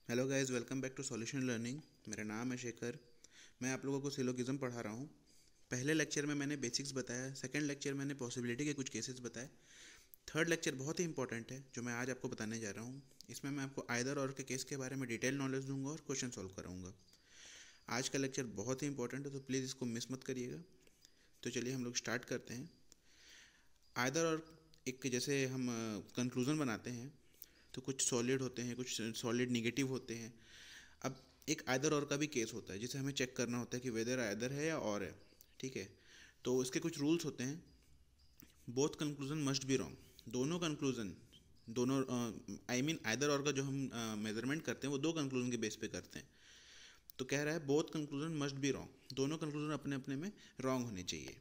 Hello guys, welcome back to solution learning. मेरा नाम है शेखर। मैं आप लोगों को सिलोगिज्म पढ़ा रहा हूँ। पहले लेक्चर में मैंने बेसिक्स बताया, सेकंड लेक्चर मैंने पॉसिबिलिटी के कुछ केसेस बताए, थर्ड लेक्चर बहुत ही इंपॉर्टेंट है जो मैं आज आपको बताने जा रहा हूँ। इसमें मैं आपको आइदर और के केस के बारे में डिटेल नॉलेज दूंगा और क्वेश्चन सॉल्व कराऊंगा। आज का लेक्चर बहुत ही इंपॉर्टेंट है, तो प्लीज़ इसको मिस मत करिएगा। तो चलिए हम लोग स्टार्ट करते हैं। आइदर और एक जैसे हम कंक्लूज़न बनाते हैं तो कुछ सॉलिड होते हैं, कुछ सॉलिड निगेटिव होते हैं। अब एक आइदर और का भी केस होता है जिसे हमें चेक करना होता है कि वेदर आइदर है या और है। ठीक है, तो इसके कुछ रूल्स होते हैं। Both conclusion must be wrong. दोनों कंक्लूजन, दोनों आई मीन आइदर और का जो हम मेजरमेंट करते हैं वो दो कंक्लूजन के बेस पे करते हैं। तो कह रहा है both conclusion must be wrong, दोनों कंक्लूजन अपने अपने में रॉन्ग होने चाहिए।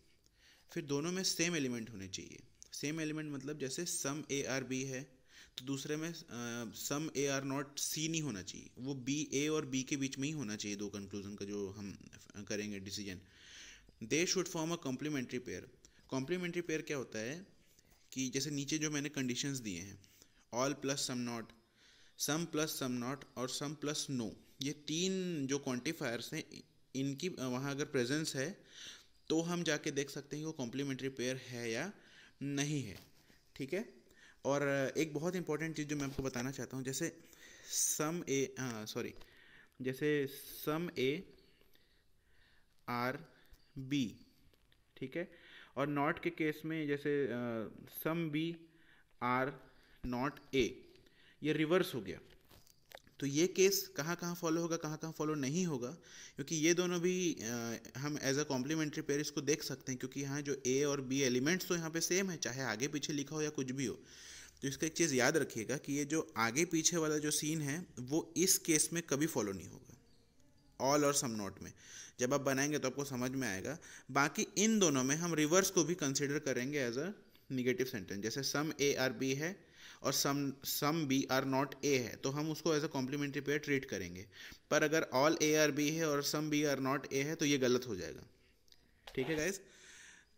फिर दोनों में सेम एलिमेंट होने चाहिए। सेम एलिमेंट मतलब जैसे सम ए आर बी है तो दूसरे में सम ए आर नॉट सी नहीं होना चाहिए, वो बी ए और बी के बीच में ही होना चाहिए। दो कंक्लूजन का जो हम करेंगे decision, they should form a complementary pair. Complementary pair क्या होता है कि जैसे नीचे जो मैंने कंडीशंस दिए हैं, all plus some not, some plus some not और सम प्लस नो, ये तीन जो क्वांटिफायर्स हैं, इनकी वहाँ अगर प्रेजेंस है तो हम जाके देख सकते हैं कि वो कॉम्प्लीमेंट्री पेयर है या नहीं है। ठीक है। और एक बहुत इंपॉर्टेंट चीज़ जो मैं आपको बताना चाहता हूँ, जैसे सम ए, सॉरी, जैसे सम ए आर बी, ठीक है, और नॉट के केस में जैसे some B are not A, ये रिवर्स हो गया। तो ये केस कहाँ कहाँ फॉलो होगा, कहाँ कहाँ फॉलो नहीं होगा, क्योंकि ये दोनों भी हम एज अ कॉम्प्लीमेंट्री पेयर इसको देख सकते हैं, क्योंकि यहाँ जो ए और बी एलिमेंट्स तो यहाँ पे सेम है, चाहे आगे पीछे लिखा हो या कुछ भी हो। तो इसका एक चीज़ याद रखिएगा कि ये जो आगे पीछे वाला जो सीन है वो इस केस में कभी फॉलो नहीं होगा, ऑल और सम नोट में। जब आप बनाएंगे तो आपको समझ में आएगा। बाकी इन दोनों में हम रिवर्स को भी कंसिडर करेंगे एज अ निगेटिव सेंटेंस। जैसे सम ए आर बी है और some some B are not A है, तो हम उसको as a complementary pair treat करेंगे। पर अगर ऑल ए आर बी है और some B are not A है तो ये गलत हो जाएगा। ठीक है गाइज।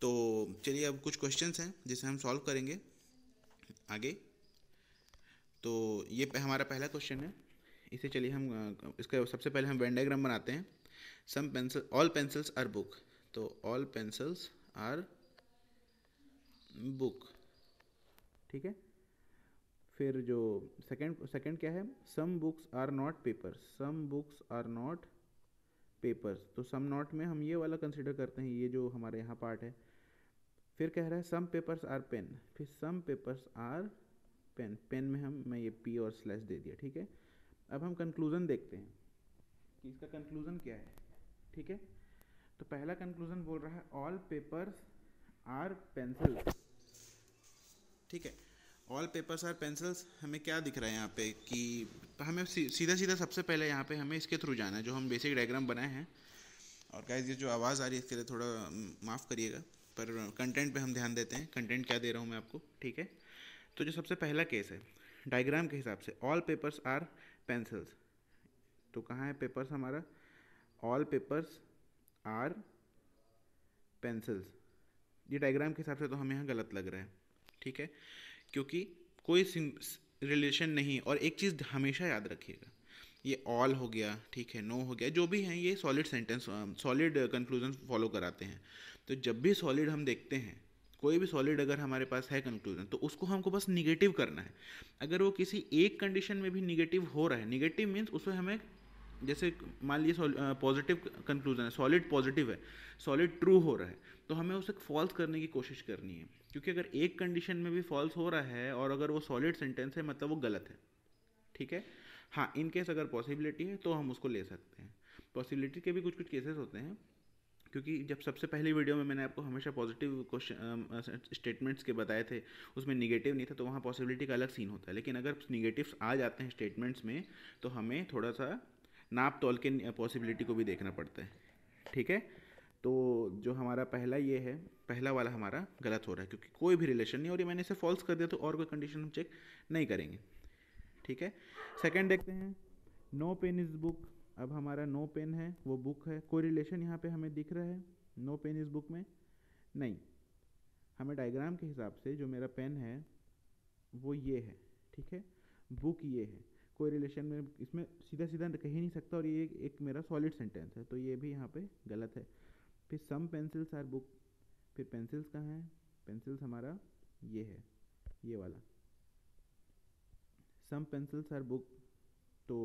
तो चलिए अब कुछ क्वेश्चंस हैं जिसे हम सॉल्व करेंगे आगे। तो ये हमारा पहला क्वेश्चन है। इसे चलिए हम इसका सबसे पहले हम वेन डायग्राम बनाते हैं। Some pencil, all pencils are book, तो ऑल पेंसिल्स आर बुक। ठीक है। फिर जो सेकंड सेकंड क्या है, some books are not papers, some books are not papers. तो सम नॉट में हम ये वाला कंसिडर करते हैं, ये जो हमारे यहाँ पार्ट है। फिर कह रहा है सम पेपर्स आर पेन, फिर some papers are pen, pen में मैं ये पी और स्लैश दे दिया। ठीक है। अब हम कंक्लूजन देखते हैं कि इसका कंक्लूजन क्या है। ठीक है। तो पहला कंक्लूजन बोल रहा है ऑल पेपर्स आर पेंसिल्स। ठीक है। ऑल पेपर्स आर पेंसिल्स, हमें क्या दिख रहा है यहाँ पे कि हमें सीधा सीधा सबसे पहले यहाँ पे हमें इसके थ्रू जाना है जो हम बेसिक डायग्राम बनाए हैं। और गाइस ये जो आवाज़ आ रही है इसके लिए थोड़ा माफ़ करिएगा, पर कंटेंट पे हम ध्यान देते हैं, कंटेंट क्या दे रहा हूँ मैं आपको। ठीक है। तो जो सबसे पहला केस है डायग्राम के हिसाब से, ऑल पेपर्स आर पेंसिल्स, तो कहाँ है पेपर्स हमारा, ऑल पेपर्स आर पेंसिल्स। ये डायग्राम के हिसाब से तो हमें यहाँ गलत लग रहा है। ठीक है, क्योंकि कोई रिलेशन नहीं। और एक चीज़ हमेशा याद रखिएगा, ये ऑल हो गया, ठीक है, नो हो गया, जो भी हैं ये solid sentence, solid conclusion follow कराते हैं। तो जब भी सॉलिड हम देखते हैं, कोई भी सॉलिड अगर हमारे पास है कंक्लूजन, तो उसको हमको बस निगेटिव करना है। अगर वो किसी एक कंडीशन में भी निगेटिव हो रहा है, निगेटिव मीन्स उसमें हमें, जैसे मान लीजिए पॉजिटिव कंक्लूजन है, सॉलिड पॉजिटिव है, सॉलिड ट्रू हो रहा है, तो हमें उसे फॉल्स करने की कोशिश करनी है। क्योंकि अगर एक कंडीशन में भी फॉल्स हो रहा है और अगर वो सॉलिड सेंटेंस है मतलब वो गलत है। ठीक है। हाँ, इन केस अगर पॉसिबिलिटी है तो हम उसको ले सकते हैं। पॉसिबिलिटी के भी कुछ कुछ केसेस होते हैं, क्योंकि जब सबसे पहली वीडियो में मैंने आपको हमेशा पॉजिटिव क्वेश्चन स्टेटमेंट्स के बताए थे, उसमें निगेटिव नहीं था, तो वहाँ पॉसिबिलिटी का अलग सीन होता है। लेकिन अगर निगेटिव्स आ जाते हैं स्टेटमेंट्स में तो हमें थोड़ा सा नाप तोल के पॉसिबिलिटी को भी देखना पड़ता है। ठीक है। तो जो हमारा पहला ये है, पहला वाला हमारा गलत हो रहा है क्योंकि कोई भी रिलेशन नहीं, और ये मैंने इसे फॉल्स कर दिया तो और कोई कंडीशन हम चेक नहीं करेंगे। ठीक है। सेकंड देखते हैं, नो पेन इज़ बुक। अब हमारा नो पेन है, वो बुक है, कोई रिलेशन यहाँ पे हमें दिख रहा है नो पेन इज़ बुक में? नहीं। हमें डायग्राम के हिसाब से जो मेरा पेन है वो ये है, ठीक है, बुक ये है, कोई रिलेशन में इसमें सीधा सीधा कह ही नहीं सकता, और ये एक मेरा सॉलिड सेंटेंस है, तो ये भी यहाँ पे गलत है। फिर सम पेंसिल्स आर बुक, फिर पेंसिल्स कहाँ है, पेंसिल्स हमारा ये है, ये वाला सम पेंसिल्स आर बुक। तो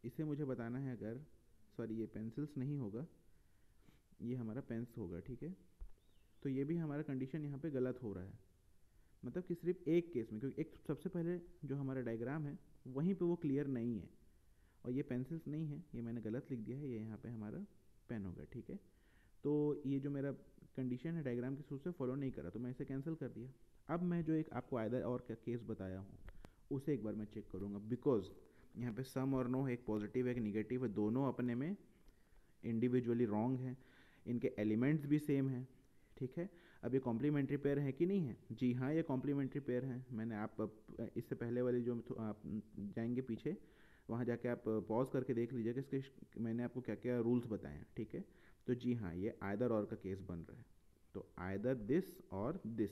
इसे मुझे बताना है, अगर सॉरी ये पेंसिल्स नहीं होगा, ये हमारा पेंस होगा, ठीक है। तो ये भी हमारा कंडीशन यहाँ पे गलत हो रहा है, मतलब कि सिर्फ एक केस में, क्योंकि एक सबसे पहले जो हमारा डायग्राम है वहीं पे वो क्लियर नहीं है, और ये पेंसिल्स नहीं है, ये मैंने गलत लिख दिया है, ये यहाँ पे हमारा पेन होगा, ठीक है। तो ये जो मेरा कंडीशन है डायग्राम के थ्रू से फॉलो नहीं करा, तो मैं इसे कैंसिल कर दिया। अब मैं जो एक आपको आइदर और का केस बताया हूँ उसे एक बार मैं चेक करूँगा, बिकॉज यहाँ पे सम और नो एक पॉजिटिव एक निगेटिव है, दोनों अपने में इंडिविजुअली रॉन्ग हैं, इनके एलिमेंट्स भी सेम हैं, ठीक है। अब ये कॉम्प्लीमेंट्री पेयर है कि नहीं है, जी हाँ ये कॉम्प्लीमेंट्री पेयर है। मैंने आप इससे पहले वाली जो आप जाएंगे पीछे, वहाँ जाके आप पॉज करके देख लीजिए कि इसके मैंने आपको क्या क्या रूल्स बताए हैं, ठीक है। तो जी हाँ ये आइदर और का केस बन रहा है, तो आइदर दिस और दिस,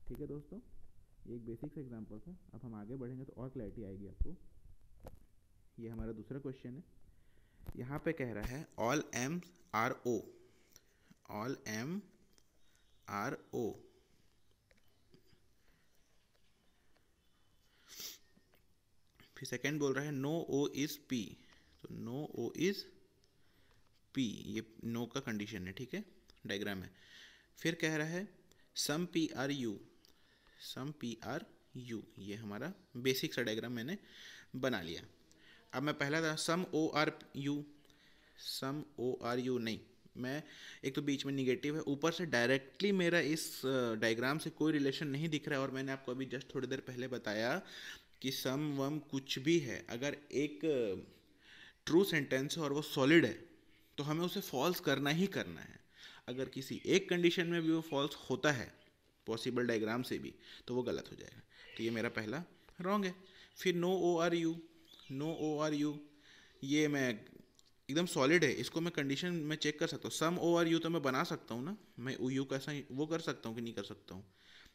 ठीक है दोस्तों। ये एक बेसिक सा एग्जांपल था, अब हम आगे बढ़ेंगे तो और क्लैरिटी आएगी आपको। ये हमारा दूसरा क्वेश्चन है, यहाँ पे कह रहा है all M are O, all M are O, फिर सेकेंड बोल रहा है नो ओ इज पी, तो नो ओ इज पी, ये नो का कंडीशन है, ठीक है, डायग्राम है। फिर कह रहा है some P are U, some P are U, ये हमारा बेसिक सा डायग्राम मैंने बना लिया। अब मैं पहला था some O are U, some O are U नहीं, मैं एक तो बीच में निगेटिव है, ऊपर से डायरेक्टली मेरा इस डायग्राम से कोई रिलेशन नहीं दिख रहा है, और मैंने आपको अभी जस्ट थोड़ी देर पहले बताया कि सम वम कुछ भी है, अगर एक ट्रू सेंटेंस है और वो सॉलिड है तो हमें उसे फॉल्स करना ही करना है। अगर किसी एक कंडीशन में भी वो फॉल्स होता है पॉसिबल डायग्राम से भी, तो वो गलत हो जाएगा, तो ये मेरा पहला रॉन्ग है। फिर no O are U, no O are U, ये मैं एकदम सॉलिड है, इसको मैं कंडीशन में चेक कर सकता हूँ। सम ओ आर यू तो मैं बना सकता हूँ ना, मैं यू कैसा वो कर सकता हूँ कि नहीं कर सकता हूँ,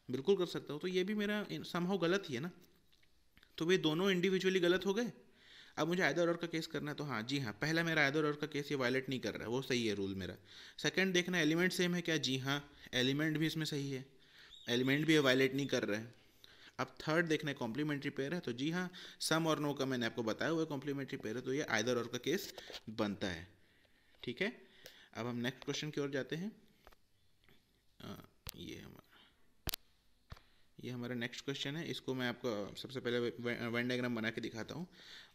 बिल्कुल कर सकता हूँ, तो ये भी मेरा समहाउ गलत ही है ना। तो वे दोनों इंडिविजुअली गलत हो गए। अब मुझे आइदर और का केस करना है, तो हाँ जी हाँ पहला मेरा आइदर और का केस ये वायलेट नहीं कर रहा है, वो सही है रूल मेरा। सेकंड देखना एलिमेंट सेम है क्या, जी हाँ एलिमेंट भी इसमें सही है, एलिमेंट भी ये वायलेट नहीं कर रहे हैं। अब थर्ड देखना है कॉम्प्लीमेंट्री पेयर है, तो जी हाँ सम और नो का मैंने आपको बताया हुआ है कॉम्प्लीमेंट्री पेयर है, तो ये आइदर और का केस बनता है, ठीक है। अब हम नेक्स्ट क्वेश्चन की ओर जाते हैं। ये हमारा नेक्स्ट क्वेश्चन है, इसको मैं आपको सबसे पहले वेन डायग्राम बना के दिखाता हूँ।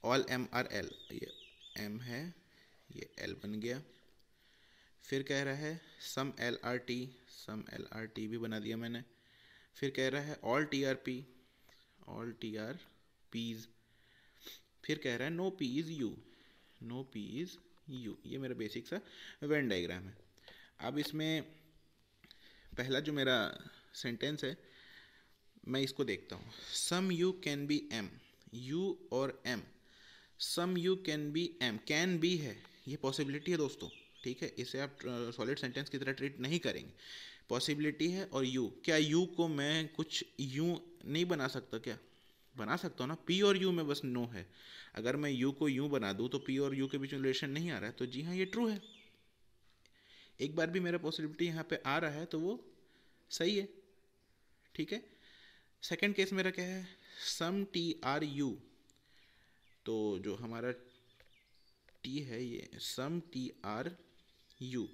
ऑल एम आर एल, ये एम है, ये एल बन गया। फिर कह रहा है some L are T, some L are T भी बना दिया मैंने। फिर कह रहा है all T are P, all T are Ps. फिर कह रहा है no P is U, no P is U, ये मेरा बेसिक सा वेन डायग्राम है। अब इसमें पहला जो मेरा सेंटेंस है मैं इसको देखता हूँ, some U can be M, U और M, some U can be M, can be है, ये पॉसिबिलिटी है दोस्तों, ठीक है, इसे आप सॉलिड सेंटेंस की तरह ट्रीट नहीं करेंगे, पॉसिबिलिटी है। और यू, क्या यू को मैं कुछ यू नहीं बना सकता, क्या बना सकता हूँ ना, पी और यू में बस नो है। अगर मैं यू को यू बना दूँ तो पी और यू के बीच में रिलेशन नहीं आ रहा है, तो जी हाँ ये ट्रू है। एक बार भी मेरा पॉसिबिलिटी यहाँ पे आ रहा है तो वो सही है, ठीक है। सेकेंड केस मेरा क्या है, सम टी आर यू, तो जो हमारा टी है ये सम टी आर यू,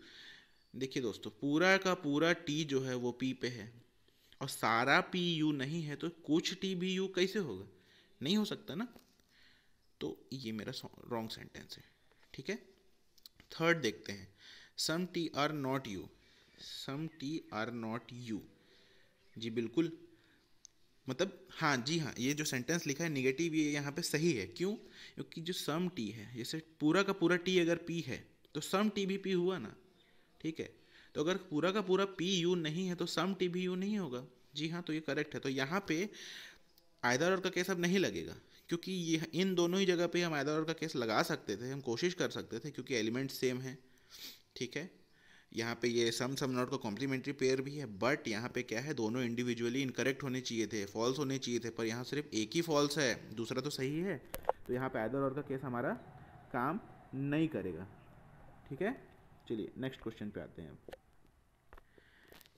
देखिए दोस्तों पूरा का पूरा टी जो है वो पी पे है, और सारा पी यू नहीं है, तो कुछ टी भी यू कैसे होगा, नहीं हो सकता ना, तो ये मेरा रॉन्ग सेंटेंस है, ठीक है। थर्ड देखते हैं, some T are not U, some T are not U, जी बिल्कुल, मतलब हाँ जी हाँ ये जो सेंटेंस लिखा है निगेटिव ये यहाँ पे सही है, क्यों, क्योंकि जो सम टी है, जैसे पूरा का पूरा टी अगर पी है तो सम टी भी पी हुआ ना, ठीक है। तो अगर पूरा का पूरा पी यू नहीं है तो सम टी भी यू नहीं होगा, जी हाँ तो ये करेक्ट है। तो यहाँ पे आइदर और का केस अब नहीं लगेगा, क्योंकि ये इन दोनों ही जगह पे हम आइदर और का केस लगा सकते थे, हम कोशिश कर सकते थे, क्योंकि एलिमेंट सेम है, ठीक है। यहाँ पे ये सम सम नॉट का कॉम्प्लीमेंट्री पेयर भी है, बट यहाँ पे क्या है, दोनों इंडिविजुअली इनकरेक्ट होने चाहिए थे, फॉल्स होने चाहिए थे, पर यहाँ सिर्फ एक ही फॉल्स है, दूसरा तो सही है। तो यहाँ पे आइदर और का केस हमारा काम नहीं करेगा। ठीक है, चलिए नेक्स्ट क्वेश्चन पे आते हैं।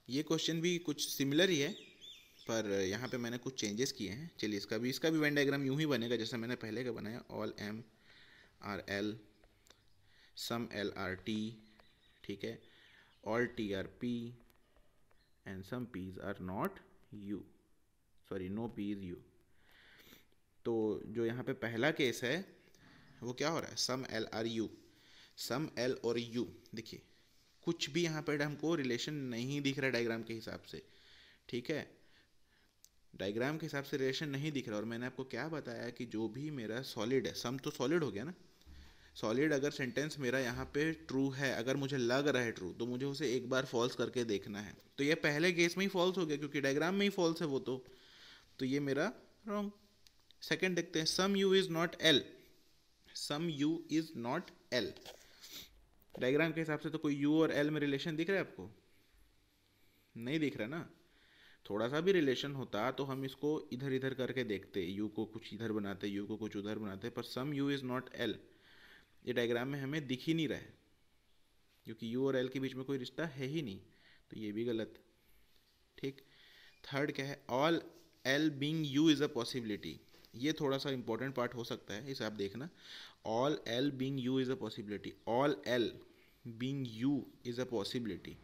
ये क्वेश्चन भी कुछ सिमिलर ही है, पर यहाँ पे मैंने कुछ चेंजेस किए हैं। चलिए इसका भी वेन डायग्राम यूँ ही बनेगा जैसा मैंने पहले का बनाया। All M are L, some L are T, ठीक है, all T are P and some Ps are not U, sorry no P is U. तो जो यहाँ पे पहला केस है वो क्या हो रहा है, some L are U, some L और यू। देखिए कुछ भी यहाँ पर हमको रिलेशन नहीं दिख रहा डायग्राम के हिसाब से, ठीक है, डायग्राम के हिसाब से रिलेशन नहीं दिख रहा। और मैंने आपको क्या बताया कि जो भी मेरा सॉलिड है, सम तो सॉलिड हो गया ना, सॉलिड अगर सेंटेंस मेरा यहाँ पे ट्रू है, अगर मुझे लग रहा है ट्रू, तो मुझे उसे एक बार फॉल्स करके देखना है। तो ये पहले केस में ही फॉल्स हो गया क्योंकि डायग्राम में ही फॉल्स है वो, तो ये मेरा रॉन्ग। सेकंड देखते हैं, some U is not L, some U is not L. Diagram के हिसाब से तो कोई यू और एल में रिलेशन दिख रहा है आपको? नहीं दिख रहा ना। थोड़ा सा भी रिलेशन होता तो हम इसको इधर इधर करके देखते, यू को कुछ इधर बनाते, यू को कुछ उधर बनाते, पर some U is not L ये डायग्राम में हमें दिख ही नहीं रहा है क्योंकि यू और एल के बीच में कोई रिश्ता है ही नहीं, तो ये भी गलत। ठीक, थर्ड क्या है, all L being you is a possibility. ये थोड़ा सा इंपॉर्टेंट पार्ट हो सकता है, इसे आप देखना। All L being you is a possibility, all L being you is a possibility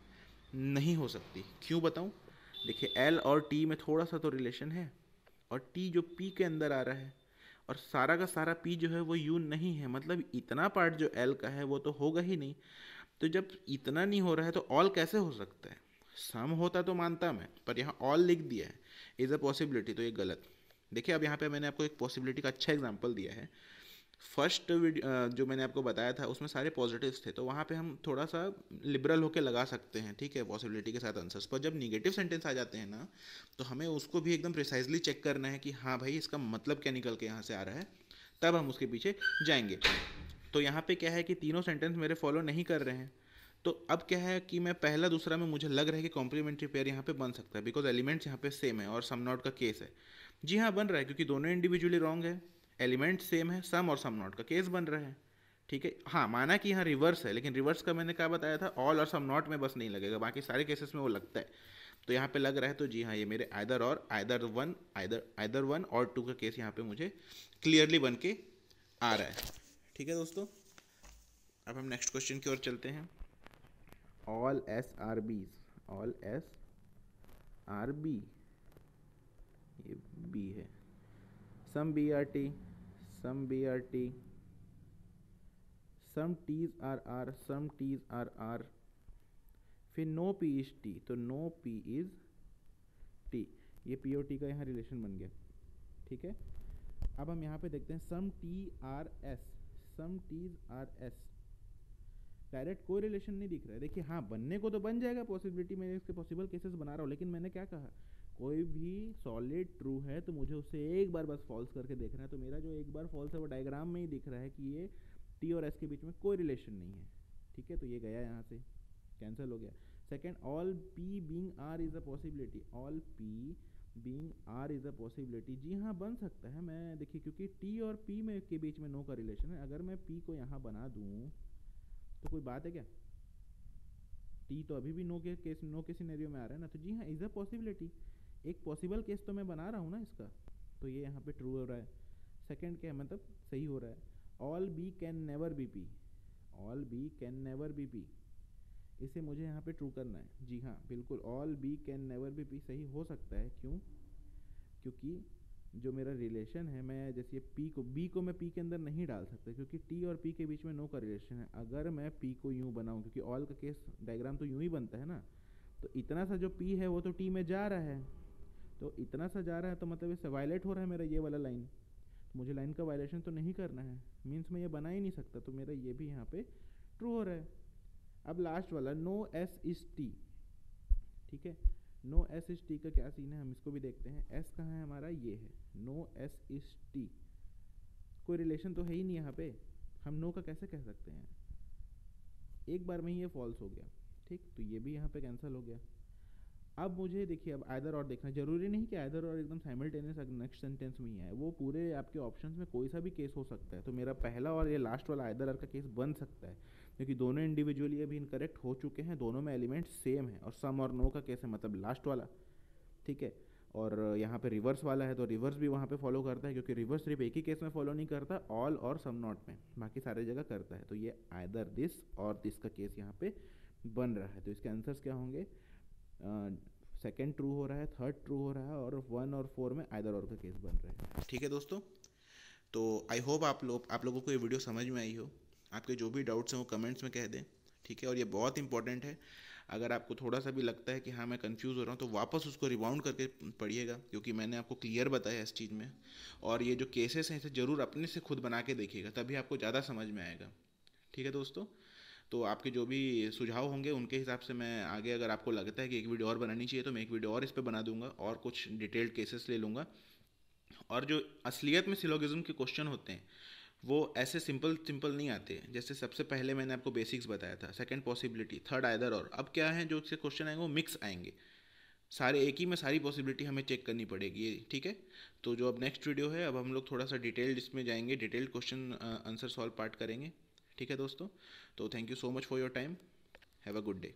नहीं हो सकती। क्यों बताऊं? देखिए एल और टी में थोड़ा सा तो रिलेशन है, और टी जो पी के अंदर आ रहा है, और सारा का सारा पी जो है वो यू नहीं है, मतलब इतना पार्ट जो एल का है वो तो होगा ही नहीं। तो जब इतना नहीं हो रहा है तो ऑल कैसे हो सकता है? सम होता तो मानता मैं, पर यहाँ ऑल लिख दिया है, इज़ अ पॉसिबिलिटी, तो ये गलत। देखिए अब यहाँ पे मैंने आपको एक पॉसिबिलिटी का अच्छा एग्जांपल दिया है। फर्स्ट जो मैंने आपको बताया था उसमें सारे पॉजिटिव्स थे, तो वहाँ पे हम थोड़ा सा लिबरल होकर लगा सकते हैं, ठीक है, पॉसिबिलिटी के साथ आंसर्स। पर जब निगेटिव सेंटेंस आ जाते हैं ना, तो हमें उसको भी एकदम प्रिसाइजली चेक करना है कि हाँ भाई इसका मतलब क्या निकल के यहाँ से आ रहा है, तब हम उसके पीछे जाएंगे। तो यहाँ पे क्या है कि तीनों सेंटेंस मेरे फॉलो नहीं कर रहे हैं। तो अब क्या है कि मैं पहला दूसरा में मुझे लग रहा है कि कॉम्प्लीमेंट्री पेयर यहाँ पे बन सकता है, बिकॉज एलिमेंट्स यहाँ पे सेम है और सम नॉट का केस है। जी हाँ बन रहा है, क्योंकि दोनों इंडिविजुअली रॉन्ग है, एलिमेंट सेम है, सम और सम नॉट का केस बन रहा है। ठीक है, हाँ माना कि यहाँ रिवर्स है, लेकिन रिवर्स का मैंने क्या बताया था, ऑल और सम नॉट में बस नहीं लगेगा, बाकी सारे केसेस में वो लगता है। तो यहाँ पे लग रहा है, तो जी हाँ ये मेरे आइदर और, आइदर वन और टू का केस यहाँ पे मुझे क्लियरली बन के आ रहा है। ठीक है दोस्तों, अब हम नेक्स्ट क्वेश्चन की ओर चलते हैं। All S are Bs, all S are B, ये बी है, some B are T, some B are T, some Ts are R, some Ts are R, फिर नो पी इज टी, तो no P is T. ये P और T का यहाँ relation बन गया। ठीक है, अब हम यहाँ पे देखते हैं सम टी आर एस, सम टीज आर एस, डायरेक्ट कोई रिलेशन नहीं दिख रहा है। देखिए हाँ बनने को तो बन जाएगा पॉसिबिलिटी, मैं इसके पॉसिबल केसेस बना रहा हूँ, लेकिन मैंने क्या कहा, कोई भी सॉलिड ट्रू है तो मुझे उससे एक बार बस फॉल्स करके देखना है। तो मेरा जो एक बार फॉल्स है वो डायग्राम में ही दिख रहा है कि ये टी और एस के बीच में कोई रिलेशन नहीं है। ठीक है, तो ये गया यहाँ से, कैंसिल हो गया। Second, all P being R is a possibility, all P being R is a possibility, जी हाँ बन सकता है। मैं देखिए क्योंकि टी और पी में के बीच में नो का रिलेशन है, अगर मैं पी को यहाँ बना दूँ तो कोई बात है क्या? टी तो अभी भी नो के सिनेरियो में आ रहा है ना, तो जी हाँ इज़ अ पॉसिबिलिटी, एक पॉसिबल केस तो मैं बना रहा हूँ ना इसका, तो ये यहाँ पे ट्रू हो रहा है। सेकंड क्या है, मतलब सही हो रहा है, all B can never be P, all B can never be P, इसे मुझे यहाँ पे ट्रू करना है। जी हाँ बिल्कुल, all B can never be P सही हो सकता है। क्यों? क्योंकि जो मेरा रिलेशन है, मैं जैसे पी को, बी को मैं पी के अंदर नहीं डाल सकता क्योंकि टी और पी के बीच में नो का रिलेशन है। अगर मैं पी को यूँ बनाऊँ, क्योंकि ऑल का केस डायग्राम तो यूँ ही बनता है ना, तो इतना सा जो पी है वो तो टी में जा रहा है, तो इतना सा जा रहा है तो मतलब इससे वायलेट हो रहा है मेरा ये वाला लाइन, तो मुझे लाइन का वायलेशन तो नहीं करना है, मीन्स मैं ये बना ही नहीं सकता, तो मेरा ये भी यहाँ पे ट्रू हो रहा है। अब लास्ट वाला, नो एस इज टी, ठीक है, नो एस इज टी का क्या सीन है हम इसको भी देखते हैं। एस कहाँ है हमारा, ये है, नो एस इज टी, कोई रिलेशन तो है ही नहीं यहाँ पे, हम नो का कैसे कह सकते हैं? एक बार में ही ये फॉल्स हो गया। ठीक, तो ये भी यहाँ पे कैंसिल हो गया। अब मुझे देखिए, अब आइदर और देखना जरूरी नहीं कि आइदर और एकदम साइमल्टेनियस नेक्स्ट सेंटेंस में ही आए, वो पूरे आपके ऑप्शंस में कोई सा भी केस हो सकता है। तो मेरा पहला और ये लास्ट वाला आइदर और का केस बन सकता है, क्योंकि दोनों इंडिविजुअली अभी इनकरेक्ट हो चुके हैं, दोनों में एलिमेंट सेम है, और सम और नो का केस है मतलब लास्ट वाला, ठीक है। और यहाँ पे रिवर्स वाला है, तो रिवर्स भी वहाँ पे फॉलो करता है, क्योंकि रिवर्स सिर्फ एक ही केस में फॉलो नहीं करता, ऑल और सम नॉट में, बाकी सारे जगह करता है। तो ये आइदर दिस और दिस का केस यहाँ पे बन रहा है। तो इसके आंसर्स क्या होंगे, सेकेंड ट्रू हो रहा है, थर्ड ट्रू हो रहा है, और 1 और 4 में आइदर और का केस बन रहा है। ठीक है दोस्तों, तो आई होप आप लोगों को ये वीडियो समझ में आई हो। आपके जो भी डाउट्स हैं वो कमेंट्स में कह दें, ठीक है। और ये बहुत इंपॉर्टेंट है, अगर आपको थोड़ा सा भी लगता है कि हाँ मैं कंफ्यूज हो रहा हूँ, तो वापस उसको रिबाउंड करके पढ़िएगा, क्योंकि मैंने आपको क्लियर बताया इस चीज़ में। और ये जो केसेस हैं इसे ज़रूर अपने से खुद बना के देखिएगा, तभी आपको ज़्यादा समझ में आएगा। ठीक है दोस्तों, तो आपके जो भी सुझाव होंगे उनके हिसाब से मैं आगे, अगर आपको लगता है कि एक वीडियो और बनानी चाहिए, तो मैं एक वीडियो और इस पर बना दूंगा, और कुछ डिटेल्ड केसेस ले लूँगा। और जो असलियत में सिलोगिज्म के क्वेश्चन होते हैं वो ऐसे सिंपल सिंपल नहीं आते। जैसे सबसे पहले मैंने आपको बेसिक्स बताया था, सेकंड पॉसिबिलिटी, थर्ड आइदर और। अब क्या है, जो इससे क्वेश्चन आएंगे वो मिक्स आएंगे, सारे एक ही में सारी पॉसिबिलिटी हमें चेक करनी पड़ेगी, ठीक है। तो जो अब नेक्स्ट वीडियो है, अब हम लोग थोड़ा सा डिटेल्ड इसमें जाएंगे, detailed question answer solve part करेंगे। ठीक है दोस्तों, तो thank you so much for your time, have a good day.